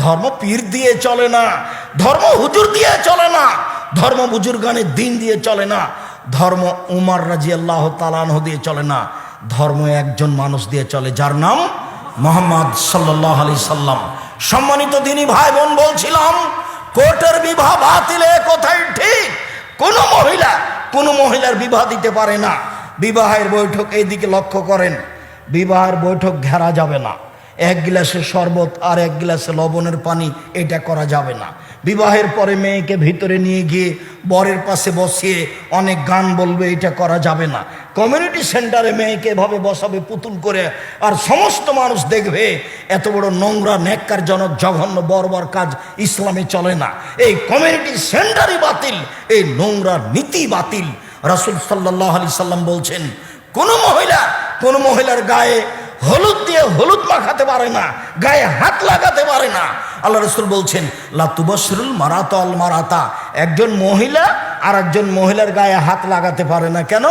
ধর্ম পীর দিয়ে চলে না, ধর্ম হুজুর দিয়ে চলে না, ধর্ম বুজুর্গানের দিন দিয়ে চলে না, ধর্ম উমর রাদিয়াল্লাহু তাআলা আনহু দিয়ে চলে না, ধর্ম একজন মানুষ দিয়ে চলে, যার নাম মুহাম্মদ সাল্লাল্লাহু আলাইহি সাল্লাম। সম্মানিত দিনী ভাই বোন, বলছিলাম কোর্টের বিবাহ বাতিল, কোথায় ঠিক? কোনো মহিলার বিবাহ দিতে পারে না। বিবাহের বৈঠক এইদিকে লক্ষ্য করেন, বিবাহের বৈঠক ঘেরা যাবে না, এক গিলাসে শরবত আর এক গিলাসে লবণের পানি, এটা করা যাবে না। বিবাহের পরে মেয়েকে ভিতরে নিয়ে গিয়ে বরের পাশে বসিয়ে অনেক গান বলবে, এটা করা যাবে না। কমিউনিটি সেন্টারে মেয়েকে এভাবে বসাবে পুতুল করে, আর সমস্ত মানুষ দেখবে। এত বড় নোংরা, ন্যাক্কারজনক, জঘন্য, বর্বর কাজ ইসলামে চলে না। এই কমিউনিটি সেন্টারই বাতিল, এই নোংরা নীতি বাতিল। রাসূল সাল্লাল্লাহু আলাইহি সাল্লাম বলছেন, কোনো মহিলার গায়ে হলুদ দিয়ে হলুদ মাখাতে পারে না, গায়ে হাত লাগাতে পারে না। আল্লাহ রাসূল বলছেন, লা তুবাশশিরুল মারাতা আল মারাতা, একজন মহিলা আর একজন মহিলার গায়ে হাত লাগাতে পারে না। কেন?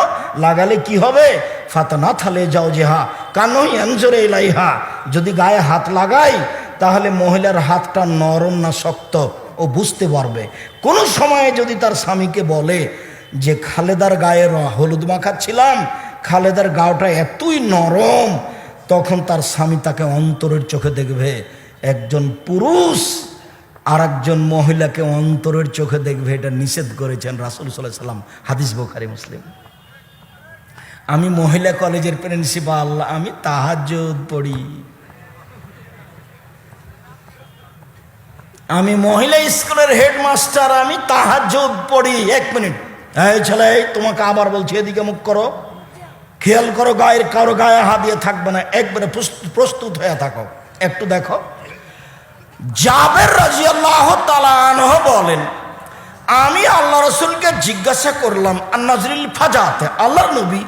লাগালে কি হবে? ফাতানাথালে জাওজিহা কানু ইয়ানজুরু ইলাইহা, যদি গায়ে হাত লাগাই তাহলে মহিলার হাতটা নরম না শক্ত ও বুঝতে পারবে। কোন সময়ে যদি তার স্বামীকে বলে যে খালেদার গায়ে হলুদ মাখাচ্ছিলাম, খালেদার গাওটা এতই নরম, তখন তার স্বামী তাকে অন্তরের চোখে দেখবে। একজন পুরুষ আর একজন মহিলাকে অন্তরের চোখে দেখবে, এটা নিষেধ করেছেন রাসূল সাল্লাল্লাহু আলাইহি সাল্লাম। হাদিস বুখারী মুসলিম। আমি মহিলা কলেজের প্রিন্সিপাল, আমি তাহাজ্জুদ পড়ি। আমি মহিলা স্কুলের হেডমাস্টার, আমি তাহাজ্জুদ পড়ি। এক মিনিট, এই ছেলে, তোমাকে আবার বলছি, এদিকে মুখ করো, খেয়াল করো, কারো গায়ে হাত দিয়ে থাকবে না, একবারে প্রস্তুত হয়ে থাকো। একটু দেখো, জাবের রাদিয়াল্লাহু তাআলা আনহু বলেন, আমি আল্লাহ রাসূলকে জিজ্ঞাসা করলাম, আন-নাজরিল ফাজাতে, আল্লাহর নবী,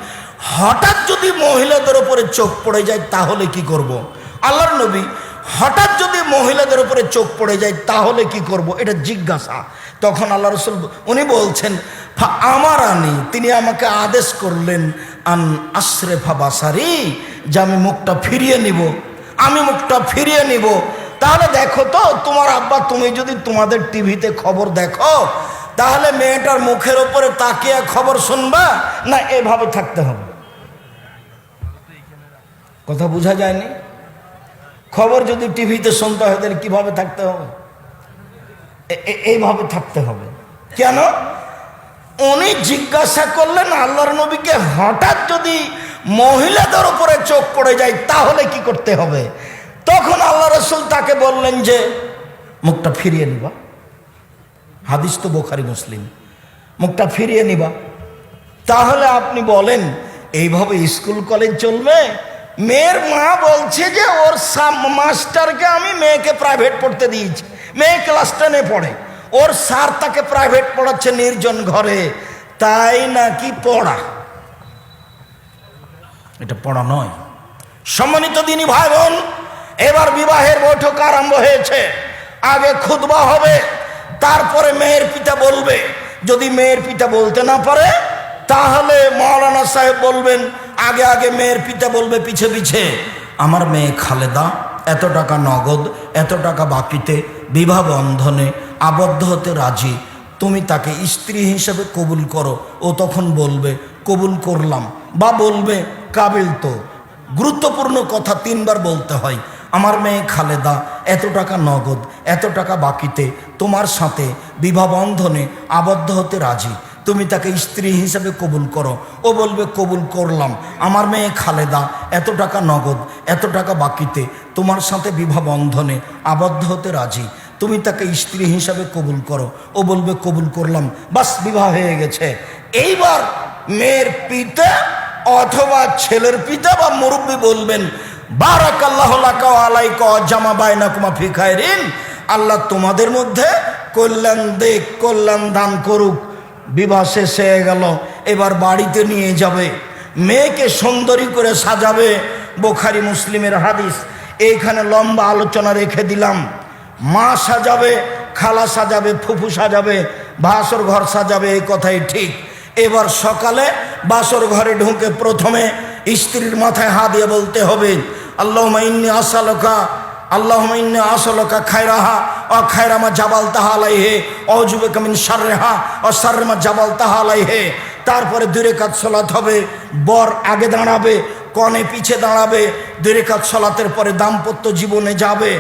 হঠাৎ যদি মহিলাদের উপরে চোখ পড়ে যায় তাহলে কি করব? আল্লাহর নবী, হঠাৎ যদি মহিলাদের উপরে চোখ পড়ে যায় তাহলে কি করব? এটা জিজ্ঞাসা। তখন আল্লাহ রাসূল উনি বলছেন, আমারানি, তিনি আমাকে আদেশ করলেন, আন আশরেফা বাসারি, যে আমি মুখটা ফিরিয়ে নিব, আমি মুখটা ফিরিয়ে নিব। তাহলে দেখো তো, তোমার আব্বা, তুমি যদি তোমাদের টিভিতে খবর দেখো, তাহলে মেয়েটার মুখের উপরে তাকিয়ে খবর শুনবা না এভাবে থাকতে হবে? কথা বোঝা যায়নি? খবর যদি টিভিতে শুনতে হয় তাহলে কিভাবে থাকতে হবে? এইভাবে থাকতে হবে। কেন? উনি জিজ্ঞাসা করলেন আল্লাহর নবীকে, হঠাৎ যদি মহিলাদের উপরে চোখ পড়ে যায় তাহলে কি করতে হবে? তখন আল্লাহ রাসূল তাকে বললেন যে মুখটা ফিরিয়ে নিবা। হাদিস তো বুখারী মুসলিম। মুখটা ফিরিয়ে নিবা। তাহলে আপনি বলেন, এইভাবে স্কুল কলেজ চলবে? মেয়ের মা বলছে যে ওর মাস্টারকে আমি মেয়েকে প্রাইভেট পড়তে দিয়েছি, মেয়ে ক্লাস 10-এ পড়ে, ওর স্যার তাকে প্রাইভেট পড়াচ্ছে নির্জন ঘরে, তাই নাকি পড়া? এটা পড়া নয়। সম্মানিত দিনী ভাই বোন, এবার বিবাহের বৈঠক আরম্ভ হয়েছে। আগে খুতবা হবে, তারপরে মেয়ের পিতা বলবে। যদি মেয়ের পিতা বলতে না পারে তাহলে মাওলানা সাহেব বলবেন, আগে আগে মেয়ের পিতা বলবে পিছে পিছে, আমার মেয়ে খালেদা এত টাকা নগদ, এত টাকা বাকিতে বিবাহ বন্ধনে আবদ্ধ হতে রাজি, তুমি তাকে স্ত্রী হিসেবে কবুল করো। ও তখন বলবে কবুল করলাম, বা বলবে কাবিল তো। গুরুত্বপূর্ণ কথা 3 বার বলতে হয়। আমার মেয়ে খালেদা এত টাকা নগদ, এত টাকা বাকিতে তোমার সাথে বিবাহ বন্ধনে আবদ্ধ হতে রাজি, তুমি তাকে স্ত্রী হিসেবে কবুল করো। ও বলবে কবুল করলাম। আমার মেয়ে খালেদা এত টাকা নগদ, এত টাকা বাকিতে তোমার সাথে বিবাহ বন্ধনে আবদ্ধ হতে রাজি, তুমি তাকে স্ত্রী হিসাবে কবুল করো। ও বলবে কবুল করলাম। বাস, বিবাহ হয়ে গেছে। এইবার মেয়ের পিতা অথবা ছেলের পিতা বা মুরব্বী বলবেন, বারাকাল্লাহু লাকা ওয়া আলাইকা জামা বাইনাকুমা ফি খায়রিন, আল্লাহ তোমাদের মধ্যে কল্যাণ দেখ, কল্যাণ দান করুক। বিবাহ শেষ হয়ে গেল, এবার বাড়িতে নিয়ে যাবে, মেয়েকে সুন্দরী করে সাজাবে। বুখারী মুসলিমের হাদিস। এইখানে লম্বা আলোচনা রেখে দিলাম। মা সাজাবে, খালা সাজাবে, ফুফু সাজাবে, বাসর ঘর সাজাবে, এই কথাই ঠিক। এবার সকালে বাসর ঘরে ঢুকে প্রথমে স্ত্রীর মাথায় হাত দিয়ে বলতে হবে, আল্লাহুম্মা ইন্নী আসআলুকা আল্লাহুম্মা ইন্নী আসআলুকা খায়রাহা ওয়া খায়রা মা জাবালতাহা আলাইহি ওয়া আউযু বিকা মিন শাররিহা ওয়া শাররি মা জাবালতাহা আলাইহি। তারপরে 2 রাকাত সালাত হবে, বর আগে দাঁড়াবে, কনে পিছে দাঁড়াবে। 2 রাকাত সালাতের পরে দাম্পত্য জীবনে যাবে।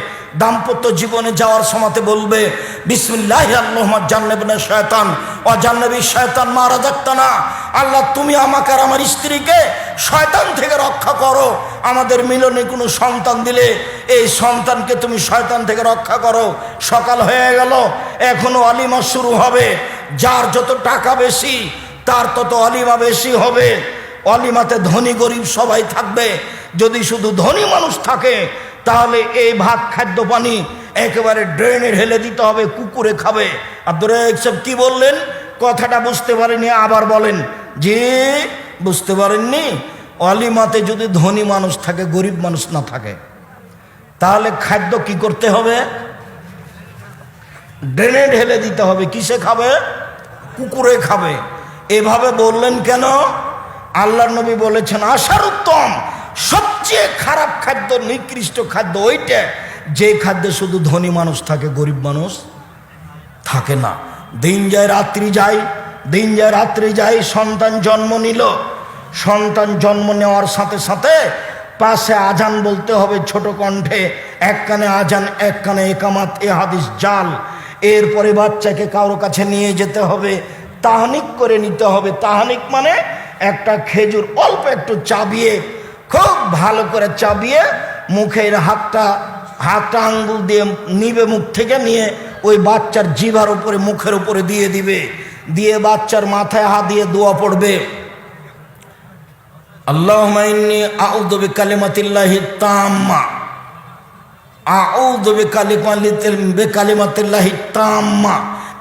দাম্পত্য জীবনে যাওয়ার সময়তে বলবে বিসমিল্লাহি আল্লাহুম্মা জান্নিবনা শায়তান ওয়া জান্নিবি শায়তান মা রাযাকতানা। আল্লাহ তুমি আমাকে আর আমার স্ত্রীকে শয়তান থেকে রক্ষা করো। আমাদের মিলনে কোনো সন্তান দিলে এই সন্তানকে তুমি শয়তান থেকে রক্ষা করো। সকাল হয়ে গেল, এখনো অলিমা শুরু হবে। যার যত টাকা বেশি তার তত অলিমা বেশি হবে। অলিমাতে ধনী গরিব সবাই থাকবে। যদি শুধু ধনী মানুষ থাকে তাহলে এই ভাত খাদ্য পানি একেবারে ড্রেনে ঢেলে দিতে হবে, কুকুরে খাবে। আব্দুর রাজ্জাক সাহেব কি বললেন? কথাটা বুঝতে পারেনি, আবার বলেন। জি, বুঝতে পারেননি? অলিমাতে যদি ধনী মানুষ থাকে, গরিব মানুষ না থাকে, তাহলে খাদ্য কি করতে হবে? ড্রেনে ঢেলে দিতে হবে। কিসে খাবে? কুকুরে খাবে। এভাবে বললেন কেন? আল্লাহর নবী বলেছেন আশার উত্তম, সবচেয়ে খারাপ খাদ্য, নিকৃষ্ট খাদ্য ওইটা যে খাদ্যে শুধু ধনী মানুষ থাকে, গরিব মানুষ থাকে না। দিন যায় রাত্রি যায়, দিন যায় রাত্রি যায়। সন্তান জন্ম নিল, সন্তান জন্ম নেওয়ার সাথে সাথে পাশে আজান বলতে হবে ছোট কণ্ঠে। এক কানে আজান, এক কানে একামাত, এ হাদিস জাল। এরপরে বাচ্চাকে কারো কাছে নিয়ে যেতে হবে, তাহানিক করে নিতে হবে। তাহানিক মানে একটা খেজুর অল্প একটু চাবিয়ে, খুব ভালো করে চাবিয়ে মুখের হাতটা আঙ্গুল দিয়ে নিবে, মুখ থেকে নিয়ে ওই বাচ্চার জিভার উপরে, মুখের উপরে দিয়ে দিবে। দিয়ে বাচ্চার মাথায় হাত দিয়ে দোয়া পড়বে, আল্লাহুম্মা ইন্নী আউযু বিকালিমাতিল্লাহি তাম্মা, আউযু বিকালিমাতিল্লাহি তাম্মা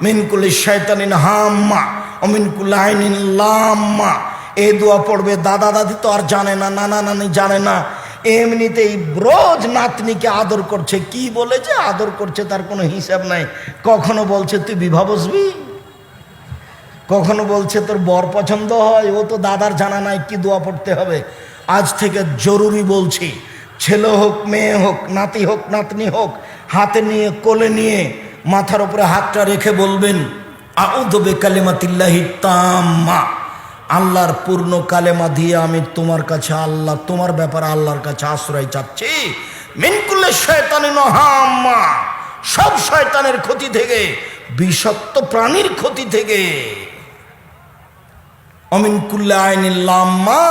মিন কুল্লি শাইতানিন হাম্মা ওয়া মিন কুল্লি আইনিন লাম্মা। এই দোয়া পড়বে। দাদা দাদি তো আর জানে না, নানা নানি জানে না। এমনিতেই রোজ নাতনিকে আদর করছে। কি বলে যে আদর করছে তার কোনো হিসাব নাই। কখনো বলছে তুই বিবাহ বসবি, কখনো বলছে তোর বর পছন্দ হয়। ও তো দাদার জানা নাই কি দোয়া পড়তে হবে। আজ থেকে জরুরি বলছি, ছেলে হোক মেয়ে হোক, নাতি হোক নাতনি হোক, হাতে নিয়ে কোলে নিয়ে মাথার উপরে হাতটা রেখে বলবেন আউযু বিকালিমাতিল্লাহি তাম্মা, আল্লাহর পূর্ণ কালেমা দিয়ে আমি তোমার কাছে, আল্লাহ তোমার ব্যাপারে আল্লাহর কাছে আশ্রয় চাচ্ছি। মিন কুল্লি শাইতানিন হাম্মা, সব শয়তানের ক্ষতি থেকে, বিষাক্ত প্রাণীর ক্ষতি থেকে। অমিন কুল্লি আইনিন লাম্মা,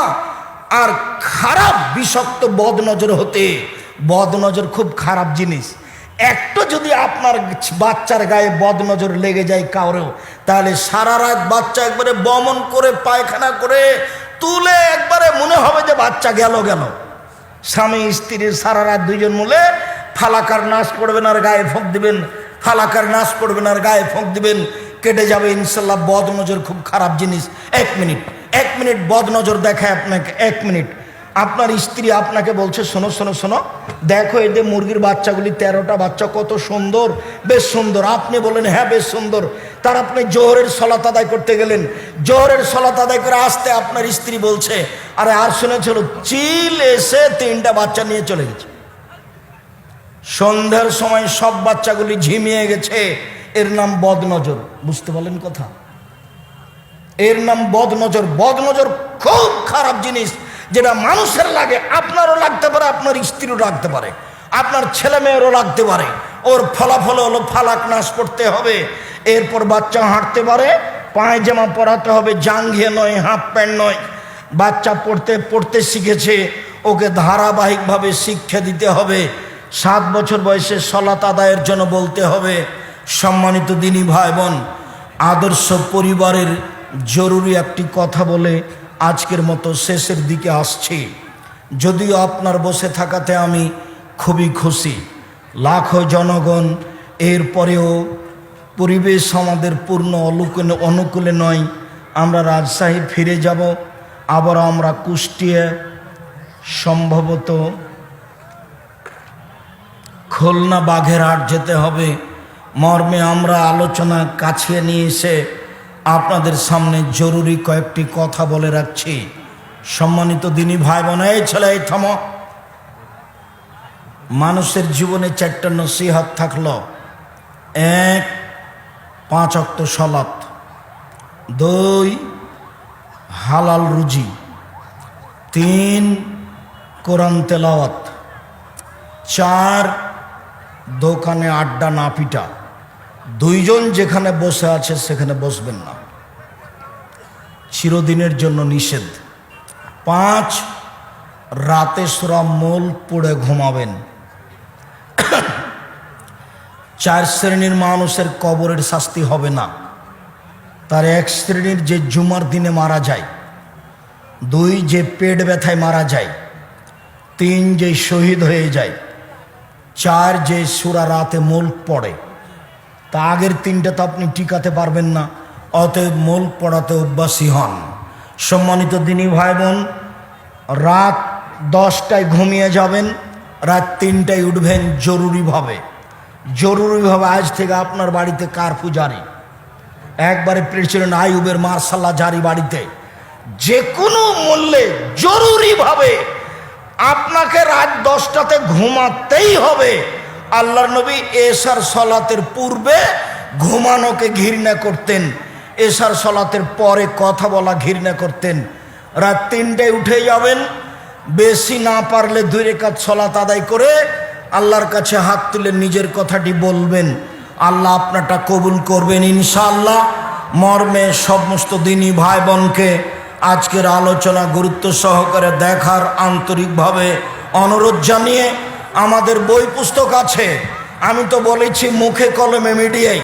আর খারাপ বিষাক্ত বদনজর হতে। বদনজর খুব খারাপ জিনিস। একটু যদি আপনার বাচ্চার গায়ে বদনজর লেগে যায় কাউরেও, তাহলে সারা রাত বাচ্চা একবারে বমন করে পায়খানা করে তুলে একবারে মনে হবে যে বাচ্চা গেল। স্বামী স্ত্রীর সারা রাত দুইজন মিলে ফালাকার নাশ করবেন আর গায়ে ফোঁক দিবেন, ফালাকার নাশ করবেন আর গায়ে ফোঁক দিবেন, কেটে যাবে ইনশাল্লাহ। বদনজর খুব খারাপ জিনিস। 1 মিনিট বদনজর দেখায় আপনাকে। 1 মিনিট। আপনার স্ত্রী আপনাকে বলছে শোনো শোনো শোনো, দেখো এই যে মুরগির বাচ্চাগুলি 13টা বাচ্চা কত সুন্দর, বেশ সুন্দর। আপনি বলেন হ্যাঁ বেশ সুন্দর। তার আপনি জোহরের সলাত আদায় করতে গেলেন, জোহরের সলাত আদায় করে আসতে আপনার স্ত্রী বলছে আরে আর শুনেছিল চিল এসে 3টা বাচ্চা নিয়ে চলে গেছে। সন্ধ্যার সময় সব বাচ্চাগুলি ঝিমিয়ে গেছে। এর নাম বদনজর। বুঝতে পারলেন কথা? এর নাম বদনজর। বদনজর খুব খারাপ জিনিস, যেটা মানুষের লাগে, আপনারও লাগতে পারে, আপনার স্ত্রীরও লাগতে পারে, আপনার ছেলে মেয়েরও লাগতে পারে। ওর ফলাফল হলো ফালাক নাশ করতে হবে। এরপর বাচ্চা হাঁটতে পারে, পায়জামা পরাতে হবে, জাঙ্ঘিয়ে নয়, হাফ প্যান্ট নয়। বাচ্চা পড়তে শিখেছে, ওকে ধারাবাহিকভাবে শিক্ষা দিতে হবে। 7 বছর বয়সে সলাত আদায়ের জন্য বলতে হবে। সম্মানিত দিনী ভাই বোন, আদর্শ পরিবারের জরুরি একটি কথা বলে আজকের মতো শেষের দিকে আসছি। যদিও আপনার বসে থাকাতে আমি খুবই খুশি, লাখো জনগণ, এরপরেও পরিবেশ আমাদের পূর্ণ অনুকূলে নয়। আমরা রাজশাহী ফিরে যাব, আবার আমরা কুষ্টিয়া, সম্ভবত খুলনা, বাঘেরহাট যেতে হবে। মর্মে আমরা আলোচনা কাছিয়ে নিয়ে এসে আপনাদের সামনে জরুরি কয়েকটি কথা বলে রাখছি। সম্মানিত দিনী ভাই বোন, এই ছেলে এই থামো, মানুষের জীবনে 4টা নসিহত থাকলো। 1, 5 ওয়াক্ত সালাত। 2, হালাল রুজি। 3, কোরআন তেলাওয়াত। 4, দোকানে আড্ডা না পিটা। 2 জন যেখানে বসে আছে সেখানে বসবেন না, চিরদিনের জন্য নিষেধ। 5, রাতে সূরা মুল্ক পড়ে ঘুমাবেন। 4 শ্রেণীর মানুষের কবরের শাস্তি হবে না। তার 1 শ্রেণীর যে জুমার দিনে মারা যায়, 2 যে পেট ব্যথায় মারা যায়, 3 যে শহীদ হয়ে যায়, 4 যে সূরা রাতে মুল্ক পড়ে। তা আগের 3টা তো আপনি টিকাতে পারবেন না, অতএব মুল্ক পড়াতে অভ্যাসী হন। সম্মানিত দিনী ভাই বোন, রাত 10টায় ঘুমিয়ে যাবেন, রাত 3টায় উঠবেন জরুরিভাবে। আজ থেকে আপনার বাড়িতে কারফিউ জারি। একবারে প্রেসিডেন্ট আইয়ুবের মার্শাল্লাহ জারি বাড়িতে। যে কোনো মূল্যে জরুরিভাবে আপনাকে রাত 10টাতে ঘুমাতেই হবে। আল্লাহর নবী এশার সলাতের পূর্বে ঘুমানোকে ঘৃণা করতেন, এশার সলাতের পরে কথা বলা ঘৃণা করতেন। রাত 3টায় উঠে যাবেন, বেশি না পারলে 2 রাকাত সলাত আদায় করে আল্লাহর কাছে হাত তুলে নিজের কথাটি বলবেন, আল্লাহ আপনারটা কবুল করবেন ইনশাআল্লাহ। মর্মে সমস্ত দিনী ভাই বোনকে আজকের আলোচনা গুরুত্ব সহকারে দেখার আন্তরিকভাবে অনুরোধ জানিয়ে, আমাদের বই পুস্তক আছে, আমি তো বলেছি মুখে কলমে মিডিয়ায়।